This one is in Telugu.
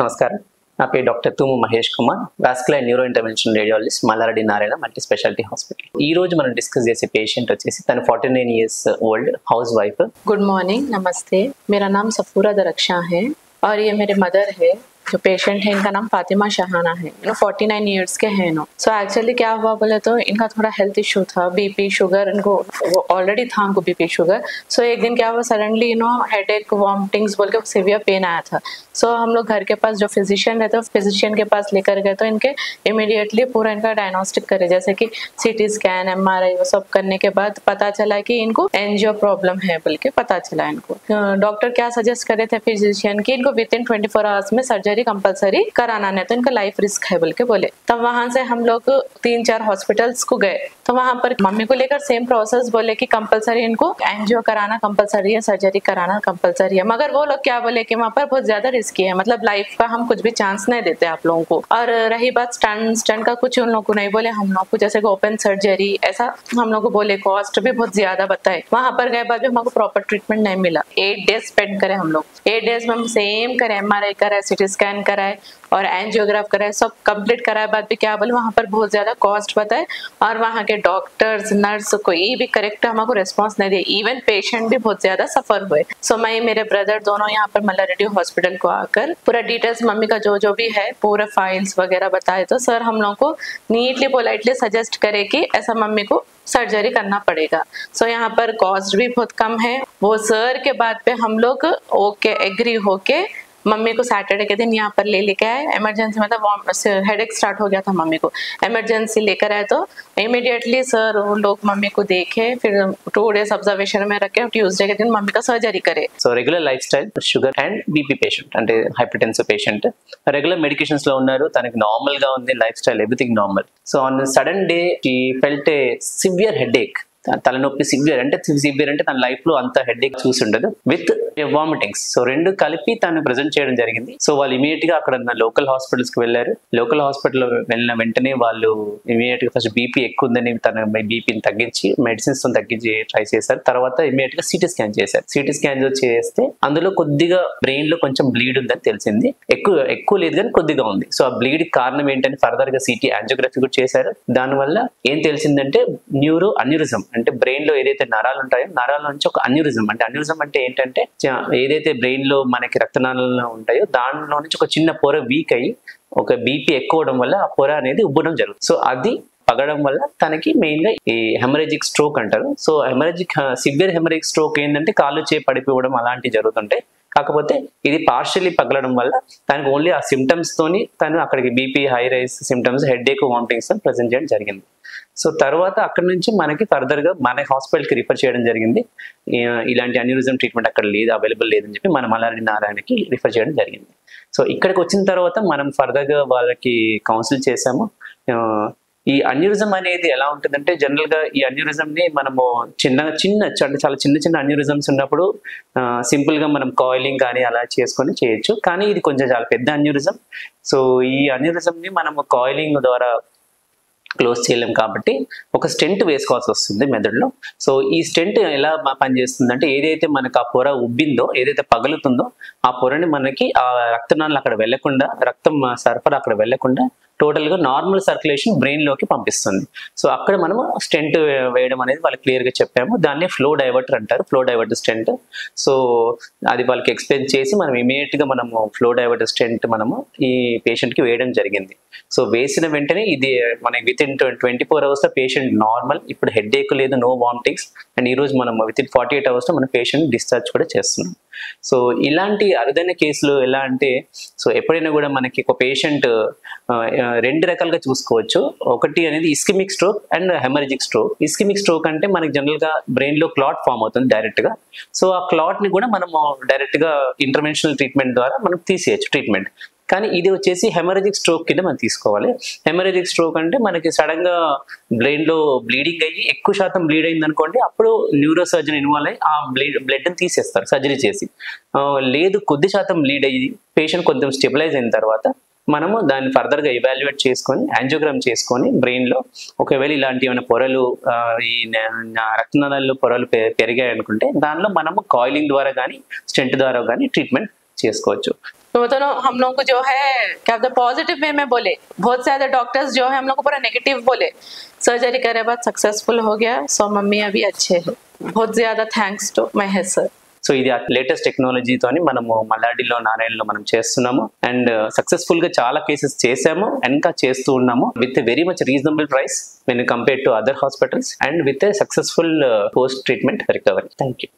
నమస్కారం. నా పేరు doctor Tumu Mahesh Kumar, vascular neuro intervention radiologist, Mallareddy Narayana multi speciality hospital. ఈ రోజు మనం డిస్కస్ చేసే పేషెంట్ వచ్చేసి తను 49 years old house wife. Good morning, नमस्ते. मेरा नाम सफूरा दरख्शां है और ये मेरे मदर है. जो पेशेंट है इनका नाम फातिमा शहाना है. 49 years के हैं नो. सो एक्चुअली क्या हुआ बोले तो इनका थोड़ा हेल्थ इशू था, बीपी शुगर इनको ऑलरेडी था, इनको बीपी शुगर. सो एक दिन क्या हुआ सडनली हेडेक वॉमिटिंग्स बोल के सिवियर पेन आया था. सो हम लोग घर के पास जो फिजिशियन रहते हैं फिजिशियन के पास लेकर गए तो इनके इमीडिएटली पूरा इनका डायग्नोस्टिक करे, जैसे कि सीटी स्कैन MRI वो सब करने के बाद पता चला कि इनको एंजियो प्रॉब्लम है बोल के पता चला इनको. डॉक्टर क्या सजेस्ट करे थे फिजिशियन की इनको विद इन 24 hours में सर्जरी कंपलसरी कराना, नहीं तो इनका लाइफ रिस्क है बोल के बोले. तब वहां से हम लोग 3-4 हॉस्पिटल्स को गए तो वहां पर मम्मी को लेकर सेम प्रोसेस बोले कि कंपलसरी इनको एंजियो कराना कंपलसरी है, सर्जरी कराना कंपलसरी है. मगर वो लोग क्या बोले कि वहां पर बहुत ज्यादा रिस्की है, मतलब लाइफ का हम कुछ भी चांस नहीं देते आप लोगों को. और रही बात स्टंट का, कुछ उन लोगों को नहीं बोले, हम लोग को जैसे ओपन सर्जरी ऐसा हम लोग को बोले. कॉस्ट भी बहुत ज्यादा बताए. वहां पर गए बाद भी हमको प्रॉपर ट्रीटमेंट नहीं मिला. 8 days स्पेंड करे हम लोग. 8 days में हम सेम करे, MRI कराए, सिटी स्कैन कराए और एंजियोग्राफ कराए, सब कंप्लीट कराए बाद भी क्या बोले वहां पर बहुत ज्यादा कॉस्ट बताए और वहां के डॉक्टर्स नर्स कोई भी करेक्ट हमको रिस्पांस नहीं दिए. इवन पेशेंट भी बहुत ज्यादा सफर हुए. सो मैं मेरे ब्रदर दोनों यहाँ पर मल्लारेड्डी हॉस्पिटल को आकर पूरा डिटेल्स मम्मी का जो भी है पूरा फाइल्स वगैरह बताए तो सर हम लोग को नीटली पोलाइटली सजेस्ट करे कि ऐसा मम्मी को सर्जरी करना पड़ेगा. सो यहाँ पर कॉस्ट भी बहुत कम है. वो सर के बाद पे हम लोग ओके एग्री होके मम्मी को सैटरडे के दिन यहाँ पर ले लेके आए. इमरजेंसी मतलब हेडेक स्टार्ट हो गया था मम्मी को, इमरजेंसी लेकर आए तो इमीडिएटली सर वो लोग मम्मी को देखे, फिर 2 days ऑब्जर्वेशन में रखे, ट्यूसडे के दिन मम्मी का सर्जरी करे. So regular life style, sugar and BP patient అంటే హైపర్టెన్సివ్ పేషెంట్, రెగ్యులర్ మెడికేషన్స్ లో ఉన్నారు, తనకి నార్మల్ గా ఉంది life style, everything normal. So on sudden day she felt A severe headache, తలనొప్పి సివియర్ అంటే తన లైఫ్ లో అంత హెడేక్ చూసి ఉండదు విత్ వామిటింగ్స్. సో రెండు కలిపి తను ప్రెజెంట్ చేయడం జరిగింది. సో వాళ్ళు ఇమీడియట్ గా అక్కడ లోకల్ హాస్పిటల్స్ కి వెళ్ళారు. లోకల్ హాస్పిటల్ వెళ్ళిన వెంటనే వాళ్ళు ఇమీడియట్ గా ఫస్ట్ బీపీ ఎక్కువ ఉందని తన బీపీని తగ్గించి మెడిసిన్స్ తో తగ్గించి ట్రై చేశారు. తర్వాత ఇమీడియట్ గా సిటీ స్కాన్ చేశారు. సిటీ స్కాన్ చేస్తే అందులో కొద్దిగా బ్రెయిన్ లో కొంచెం బ్లీడ్ ఉందని తెలిసింది. ఎక్కువ లేదు కానీ కొద్దిగా ఉంది. సో ఆ బ్లీడ్ కారణం ఏంటని ఫర్దర్ గా సిటీ యాంజియోగ్రఫీ కూడా చేశారు. దానివల్ల ఏం తెలిసిందంటే న్యూరో అన్యూరిజం, అంటే బ్రెయిన్ లో ఏదైతే నరాలు ఉంటాయో నరాల నుంచి ఒక అన్యూరిజం, అంటే అన్యూరిజం అంటే ఏంటంటే ఏదైతే బ్రెయిన్ లో మనకి రక్తనాళాలు ఉంటాయో దానిలో నుంచి ఒక చిన్న పొర వీక్ అయ్యి ఒక బీపీ ఎక్కువ అవడం వల్ల ఆ పొర అనేది ఉబ్బడం జరుగుతుంది. సో అది పగడం వల్ల తనకి మెయిన్ గా ఈ హెమరేజిక్ స్ట్రోక్ అంటారు. సో సివియర్ హెమరేజిక్ స్ట్రోక్ ఏంటంటే కాళ్ళు పడిపోవడం అలాంటివి జరుగుతుంటాయి. కాకపోతే ఇది పార్షియల్లీ పగలడం వల్ల తనకి ఓన్లీ ఆ సిమ్టమ్స్ తోని తను అక్కడికి BP high rise symptoms, headache, vomitings present చేయడం జరిగింది. సో తర్వాత అక్కడి నుంచి మనకి ఫర్దర్ గా మన హాస్పిటల్ కి రిఫర్ చేయడం జరిగింది. ఇలాంటి అన్యూరిజం ట్రీట్మెంట్ అక్కడ లేదు, అవైలబుల్ లేదని చెప్పి మన మల్లారెడ్డి నారాయణకి రిఫర్ చేయడం జరిగింది. సో ఇక్కడికి వచ్చిన తర్వాత మనం ఫర్దర్ గా వాళ్ళకి కౌన్సిల్ చేసాము. ఈ అన్యూరిజం అనేది ఎలా ఉంటుందంటే జనరల్ గా ఈ అన్యూరిజం ని మనము చాలా చిన్న అన్యూరిజమ్స్ ఉన్నప్పుడు సింపుల్ గా మనం కాయిలింగ్ కానీ అలా చేసుకొని చేయొచ్చు. కానీ ఇది కొంచెం చాలా పెద్ద అన్యూరిజం. సో ఈ అన్యూరిజం ని మనము కాయిలింగ్ ద్వారా క్లోజ్ చేయలేం కాబట్టి ఒక స్టెంట్ వేసుకోవాల్సి వస్తుంది మెదడులో. సో ఈ స్టెంట్ ఎలా పనిచేస్తుందంటే ఏదైతే మనకు ఆ పొర ఉబ్బిందో, ఏదైతే పగులుతుందో ఆ పొరని మనకి ఆ రక్తనాళాలు అక్కడ వెళ్లకుండా, రక్తం సరఫరా అక్కడ వెళ్లకుండా టోటల్ గా నార్మల్ సర్క్యులేషన్ బ్రెయిన్ లోకి పంపిస్తుంది. సో అక్కడ మనము స్టెంట్ వేయడం అనేది వాళ్ళకి క్లియర్ గా చెప్పాము. దాన్ని ఫ్లో డైవర్టర్ అంటారు, ఫ్లో డైవర్టర్ స్టెంట్. సో అది వాళ్ళకి ఎక్స్ప్లెయిన్ చేసి మనం ఇమీడియట్ గా మనము ఫ్లో డైవర్టర్ స్టెంట్ మనము ఈ పేషెంట్ కి వేయడం జరిగింది. సో వేసిన వెంటనే ఇది మనకి విత్ ఇన్ 24 hours లో పేషెంట్ నార్మల్, ఇప్పుడు హెడేక్ లేదు, నో వామిటింగ్స్. అండ్ ఈ రోజు మనం విత్ ఇన్ 48 hours లో మన పేషెంట్ డిశ్చార్జ్ కూడా చేస్తున్నాం. సో ఇలాంటి అరుదైన కేసులు ఎలా అంటే, సో ఎప్పుడైనా కూడా మనకి ఒక పేషెంట్ 2 రకాలుగా చూసుకోవచ్చు. ఒకటి అనేది ischaemic stroke and haemorrhagic stroke. Ischaemic stroke అంటే మనకి జనరల్ గా బ్రెయిన్ లో క్లాట్ ఫామ్ అవుతుంది డైరెక్ట్ గా. సో ఆ క్లాట్ ని కూడా మనము డైరెక్ట్ గా ఇంటర్వెన్షనల్ ట్రీట్మెంట్ ద్వారా మనం తీసేయచ్చు ట్రీట్మెంట్. కానీ ఇది వచ్చేసి హెమరేజిక్ స్ట్రోక్ కింద మనం తీసుకోవాలి. హెమరేజిక్ స్ట్రోక్ అంటే మనకి సడన్ గా బ్రెయిన్ లో బ్లీడింగ్ అయ్యి ఎక్కువ శాతం బ్లీడ్ అయింది అనుకోండి, అప్పుడు న్యూరో సర్జన్ ఇన్వాల్వ్ అయ్యి ఆ బ్లడ్ ని తీసేస్తారు సర్జరీ చేసి. లేదు కొద్ది శాతం బ్లీడ్ అయ్యి పేషెంట్ కొంచెం స్టెబిలైజ్ అయిన తర్వాత మనము దాన్ని ఫర్దర్ గా ఎవాల్యుయేట్ చేసుకొని యాంజియోగ్రామ్ చేసుకొని బ్రెయిన్ లో ఒకవేళ ఇలాంటి ఏమైనా పొరలు ఈ రక్తనాళాల్లో పొరలు పెరిగాయి అనుకుంటే దానిలో మనము కాయిలింగ్ ద్వారా కానీ స్టెంట్ ద్వారా కానీ ట్రీట్మెంట్ చేసుకోవచ్చు. तो मतलब हम लोग को जो है क्या बोलते पॉजिटिव वे में बोले, बहुत ज्यादा डॉक्टर्स जो है हम लोग को पूरा नेगेटिव बोले, सर्जरी करे बाद सक्सेसफुल हो गया, सो मम्मी अभी अच्छे है. बहुत ज्यादा thanks to Mahesh sir. So ఇది లేటెస్ట్ టెక్నాలజీతోని మనము మల్లాడిలో నారాయణలో మనం చేస్తున్నాము అండ్ సక్సెస్ఫుల్ గా చాలా కేసెస్ చేసాము ఇంకా చేస్తూ ఉన్నాము with very much reasonable price when compare to other hospitals and with a successful post treatment recovery. Thank you.